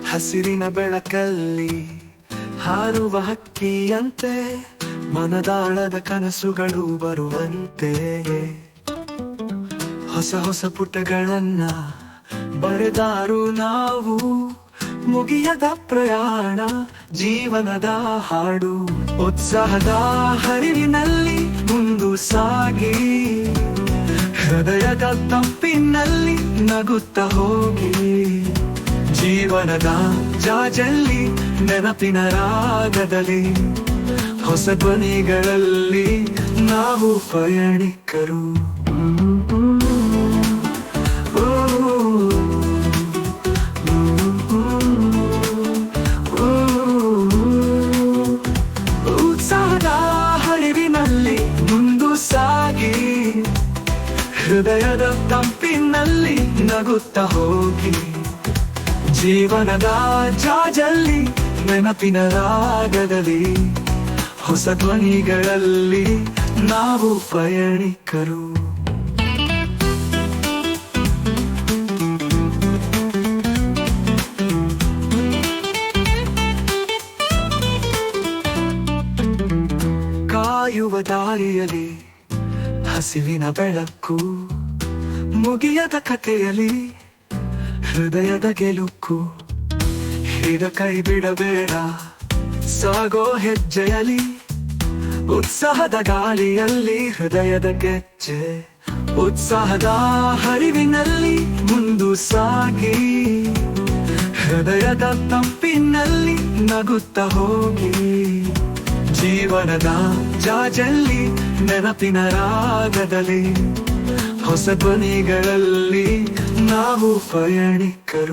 ಹಸಿರಿನ ಬೆಳಕಲ್ಲಿ ಹಾರುವ ಹಕ್ಕಿಯಂತೆ ಮನದಾಳದ ಕನಸುಗಳು ಬರುವಂತೆ ಹೊಸ ಹೊಸ ಪುಟಗಳನ್ನ ಬರೆದಾರು ನಾವು. ಮುಗಿಯದ ಪ್ರಯಾಣ ಜೀವನದ ಹಾಡು, ಉತ್ಸಾಹದ ಹರಿವಿನಲ್ಲಿ ಮುಂದು ಸಾಗಿ, ಹೃದಯದ ತಂಪಿನಲ್ಲಿ ನಗುತ್ತಾ ಹೋಗಿ. ಜೀವನದ ಜಾಜಲ್ಲಿ ನೆನಪಿನ ರಾಗದಲ್ಲಿ ಹೊಸ ಧ್ವನಿಗಳಲ್ಲಿ ನಾವು ಪಯಣಿಕರು. ಉತ್ಸಾಹದ ಹರಿವಿನಲ್ಲಿ ಮುಂದು ಸಾಗಿ, ಹೃದಯದ ತಂಪಿನಲ್ಲಿ ನಗುತ್ತಾ ಹೋಗಿ. ಜೀವನದ ಜಾಜಲ್ಲಿ ನೆನಪಿನ ರಾಗದಲ್ಲಿ ಹೊಸ ಧ್ವನಿಗಳಲ್ಲಿ ನಾವು ಪಯಣಿಕರು. ಕಾಯುವ ದಾರಿಯಲ್ಲಿ ಹಸಿವಿನ ಬೆಳಕು, ಮುಗಿಯದ ಕಥೆಯಲ್ಲಿ ಹೃದಯದ ಗೆಲುಕು. ಹಿಡ ಕೈ ಬಿಡಬೇಡ ಸಾಗೋ ಹೆಜ್ಜೆಯಲ್ಲಿ, ಉತ್ಸಾಹದ ಗಾಳಿಯಲ್ಲಿ ಹೃದಯದ ಗೆಜ್ಜೆ. ಉತ್ಸಾಹದ ಹರಿವಿನಲ್ಲಿ ಮುಂದು ಸಾಗಿ, ಹೃದಯದ ತಂಪಿನಲ್ಲಿ ನಗುತ್ತಾ ಹೋಗಿ. ಜೀವನದ ಜಾಜಲ್ಲಿ ನೆನಪಿನ ರಾಗದಲ್ಲಿ ಹೊಸ ಧ್ವನಿಗಳಲ್ಲಿ ನಾವು ಪಯಣಿಕರು.